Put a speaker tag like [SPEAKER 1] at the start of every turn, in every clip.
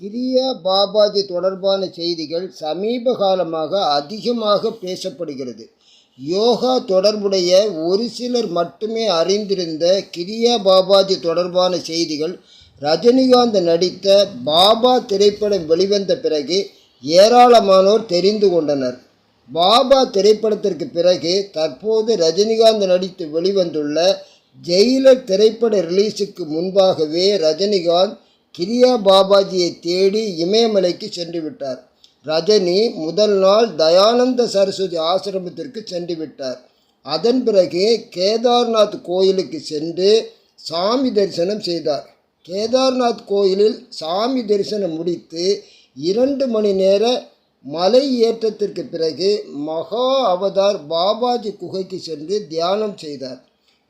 [SPEAKER 1] கிரியா பாபாஜி தொடர்பான செய்திகள் சமீப காலமாக அதிகமாக பேசப்படுகிறது. யோகா தொடர்புடைய ஒரு சிலர் மட்டுமே அறிந்திருந்த கிரியா பாபாஜி தொடர்பான செய்திகள் ரஜினிகாந்த் நடித்த பாபா திரைப்படம் வெளிவந்த பிறகு ஏராளமானோர் தெரிந்து கொண்டனர். பாபா திரைப்படத்திற்கு பிறகு தற்போது ரஜினிகாந்த் நடித்து வெளிவந்துள்ள ஜெயிலர் திரைப்பட ரிலீஸுக்கு முன்பாகவே ரஜினிகாந்த் கிரியா பாபாஜியை தேடி இமயமலைக்கு சென்று விட்டார். ரஜினி முதல் நாள் தயானந்த சரஸ்வதி ஆசிரமத்திற்கு சென்று விட்டார். அதன் பிறகு கேதார்நாத் கோயிலுக்கு சென்று சாமி தரிசனம் செய்தார். கேதார்நாத் கோயிலில் சாமி தரிசனம் முடித்து 2 மணி நேர மலை ஏற்றத்திற்கு பிறகு மகா அவதார் பாபாஜி குகைக்கு சென்று தியானம் செய்தார்.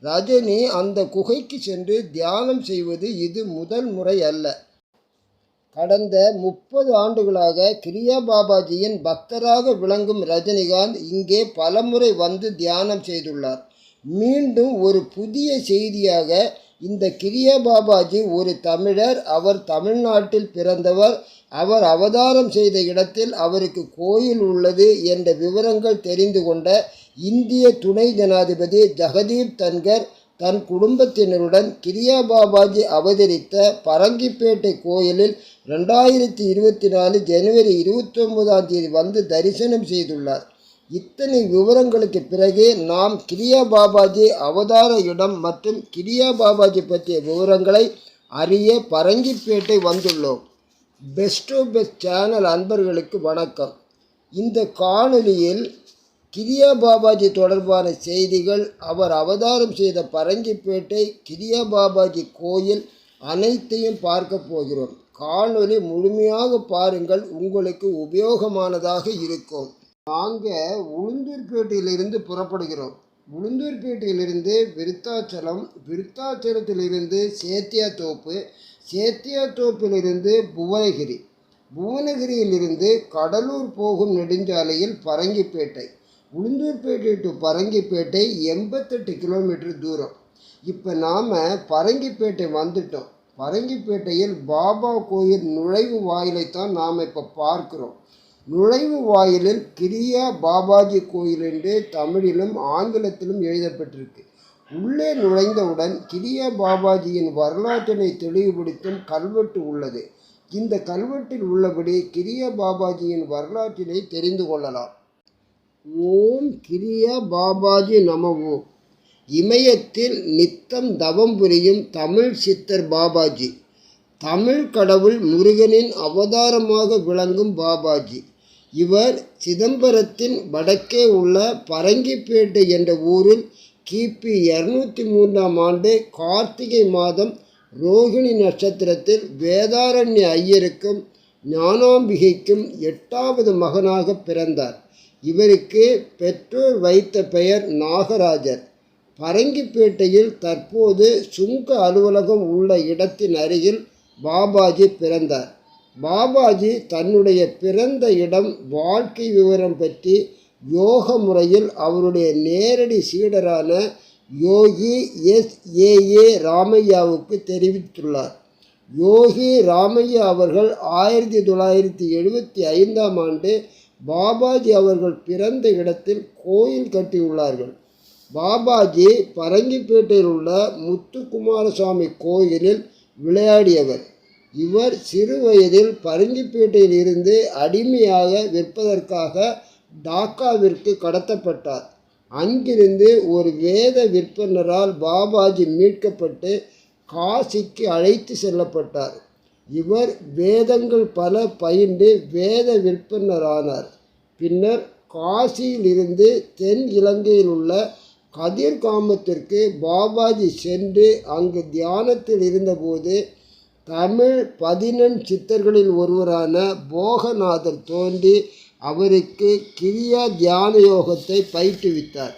[SPEAKER 1] ரஜினி அந்த குகைக்கு சென்று தியானம் செய்வது இது முதல் முறை அல்ல. கடந்த 30 ஆண்டுகளாக கிரியா பாபாஜியின் பக்தராக விளங்கும் ரஜினிகாந்த் இங்கே பலமுறை வந்து தியானம் செய்துள்ளார். மீண்டும் ஒரு புதிய செய்தியாக இந்த கிரியா பாபாஜி ஒரு தமிழர், அவர் தமிழ்நாட்டில் பிறந்தவர், அவர் அவதாரம் செய்த இடத்தில் அவருக்கு கோயில் உள்ளது என்ற விவரங்கள் தெரிந்து கொண்ட இந்திய துணை ஜனாதிபதி ஜெகதீப் தன்கர் தன் குடும்பத்தினருடன் கிரியா பாபாஜி அவதரித்த பரங்கிப்பேட்டை கோயிலில் 2024 ஜனவரி 29 வந்து தரிசனம் செய்துள்ளார். இத்தனை விவரங்களுக்கு பிறகு நாம் கிரியா பாபாஜி அவதார இடம் மற்றும் கிரியா பாபாஜி பற்றிய விவரங்களை அறிய பரங்கிப்பேட்டை வந்துள்ளோம். பெஸ்ட் சேனல் அன்பர்களுக்கு வணக்கம். இந்த காணொலியில் கிரியா பாபாஜி தொடர்பான செய்திகள், அவர் அவதாரம் செய்த பரங்கிப்பேட்டை, கிரியா பாபாஜி கோயில் அனைத்தையும் பார்க்க போகிறோம். காணொலி முழுமையாக பாருங்கள், உங்களுக்கு உபயோகமானதாக இருக்கும். நாங்கள் உளுந்தூர்பேட்டையிலிருந்து புறப்படுகிறோம். உளுந்தூர்பேட்டையிலிருந்து விருத்தாச்சலம், விருத்தாச்சலத்திலிருந்து சேத்தியாத்தோப்பு, சேத்தியாத்தோப்பிலிருந்து புவனகிரி, புவனகிரியிலிருந்து கடலூர் போகும் நெடுஞ்சாலையில் பரங்கிப்பேட்டை. உளுந்தூர்பேட்டை டு பரங்கிப்பேட்டை 88 கிலோமீட்டர் தூரம். இப்போ நாம் பரங்கிப்பேட்டை வந்துட்டோம். பரங்கிப்பேட்டையில் பாபா கோயில் நுழைவு வாயிலைத்தான் நாம் இப்போ பார்க்குறோம். நுழைவு வாயிலில் கிரியா பாபாஜி கோயில் என்று தமிழிலும் ஆங்கிலத்திலும் எழுதப்பட்டிருக்கு. உள்ளே நுழைந்தவுடன் கிரியா பாபாஜியின் வரலாற்றினை தெளிவுபடுத்தும் கல்வெட்டு உள்ளது. இந்த கல்வெட்டில் உள்ளபடி கிரியா பாபாஜியின் வரலாற்றினை தெரிந்து கொள்ளலாம். ஓம் கிரியா பாபாஜி நமவோ. இமயத்தில் நித்தம் தவம் புரியும் தமிழ் சித்தர் பாபாஜி. தமிழ் கடவுள் முருகனின் அவதாரமாக விளங்கும் பாபாஜி. இவர் சிதம்பரத்தின் வடக்கே உள்ள பரங்கிப்பேட்டை என்ற ஊரில் கிபி 203 ஆண்டு கார்த்திகை மாதம் ரோகிணி நட்சத்திரத்தில் வேதாரண்ய ஐயருக்கும் ஞானாம்பிகைக்கும் 8வது மகனாக பிறந்தார். இவருக்கு பெற்றோர் வைத்த பெயர் நாகராஜர். பரங்கிப்பேட்டையில் தற்போது சுங்க அலுவலகம் உள்ள இடத்தின் அருகில் பாபாஜி பிறந்தார். பாபாஜி தன்னுடைய பிறந்த இடம், வாழ்க்கை விவரம் பற்றி யோக முறையில் அவருடைய நேரடி சீடரான யோகி S.A.A. ராமையாவுக்கு தெரிவித்துள்ளார். யோகி ராமையா அவர்கள் 1975 ஆண்டு பாபாஜி அவர்கள் பிறந்த இடத்தில் கோயில் கட்டியுள்ளார்கள். பாபாஜி பரங்கிப்பேட்டையில் உள்ள முத்துக்குமாரசாமி கோயிலில் விளையாடியவர். இவர் சிறு வயதில் பரங்கிப்பேட்டையில் இருந்து அடிமையாக விற்பதற்காக டாக்காவிற்கு கடத்தப்பட்டார். அங்கிருந்து ஒரு வேத விற்பனரால் பாபாஜி மீட்கப்பட்டு காசிக்கு அழைத்து செல்லப்பட்டார். இவர் வேதங்கள் பல பயின்று வேத விற்பனரானார். பின்னர் காசியில் இருந்து தென் இலங்கையில் உள்ள கதிர்காமத்திற்கு பாபாஜி சென்று அங்கு தியானத்தில் இருந்தபோது தமிழ் 11 சித்தர்களில் ஒருவரான போகநாதர் தோன்றி அவருக்கு கிரியா தியான யோகத்தை பயிற்றுவித்தார்.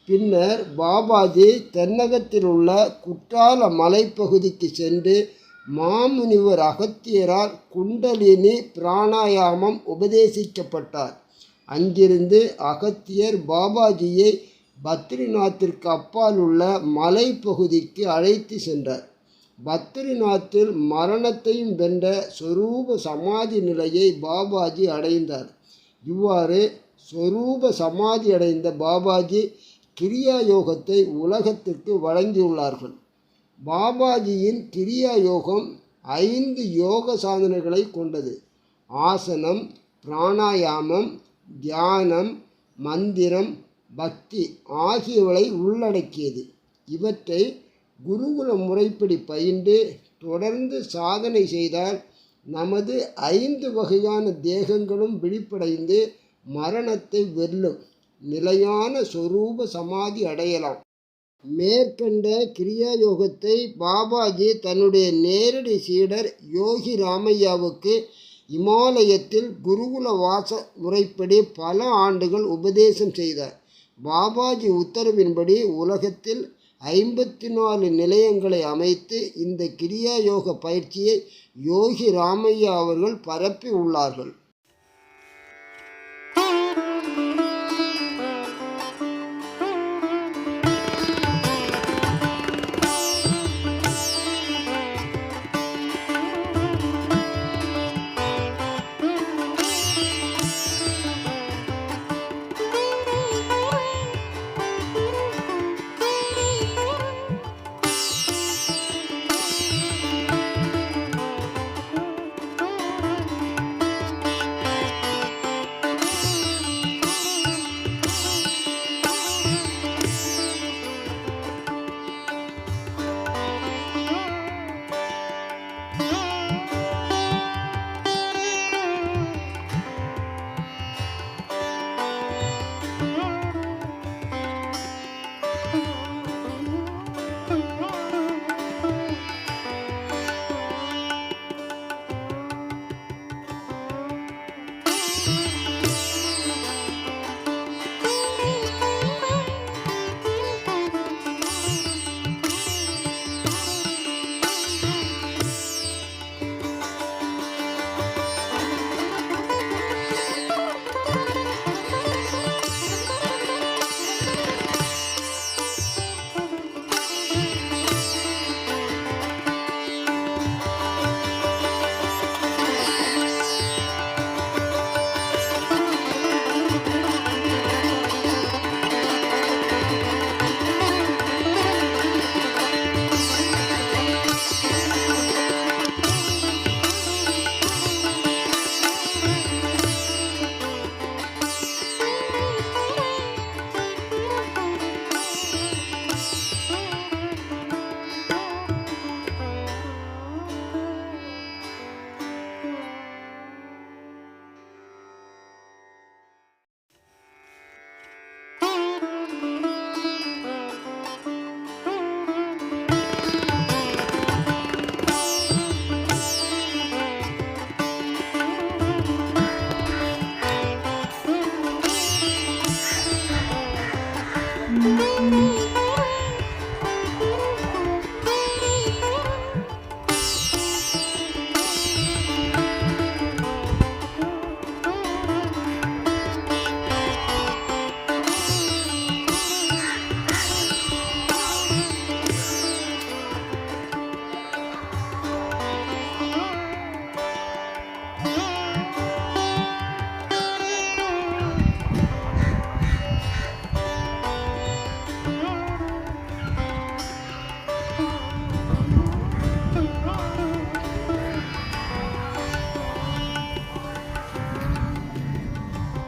[SPEAKER 1] பின்னர் பாபாஜி தென்னகத்தில் உள்ள குற்றால மலைப்பகுதிக்கு சென்று மாமுனிவர் அகத்தியரால் குண்டலினி பிராணாயாமம் உபதேசிக்கப்பட்டார். அங்கிருந்து அகத்தியர் பாபாஜியை பத்ரிநாத்திற்கு அப்பால் உள்ள மலைப்பகுதிக்கு அழைத்து சென்றார். பத்ரிநாத்தில் மரணத்தையும் வென்ற சொரூப சமாதி நிலையை பாபாஜி அடைந்தார். இவ்வாறு சொரூப சமாதி அடைந்த பாபாஜி கிரியா யோகத்தை உலகத்திற்கு வழங்கியுள்ளார்கள். பாபாஜியின் கிரியா யோகம் 5 யோக சாதனைகளை கொண்டது. ஆசனம், பிராணாயாமம், தியானம், மந்திரம், பக்தி ஆகியவற்றை உள்ளடக்கியது. இவற்றை குருகுல முறைப்படி பயின்று தொடர்ந்து சாதனை செய்தால் நமது 5 வகையான தேகங்களும் விழிப்படைந்து மரணத்தை வெல்லும் நிலையான சொரூப சமாதி அடையலாம். மேற்கண்ட கிரியா யோகத்தை பாபாஜி தன்னுடைய நேரடி சீடர் யோகி ராமையாவுக்கு இமாலயத்தில் குருகுல வாச முறைப்படி பல ஆண்டுகள் உபதேசம் செய்தார். பாபாஜி உத்தரவின்படி உலகத்தில் 54 நிலையங்களை அமைத்து இந்த கிரியா யோக பயிற்சியை யோகி ராமையா அவர்கள் பரப்பி உள்ளார்கள்.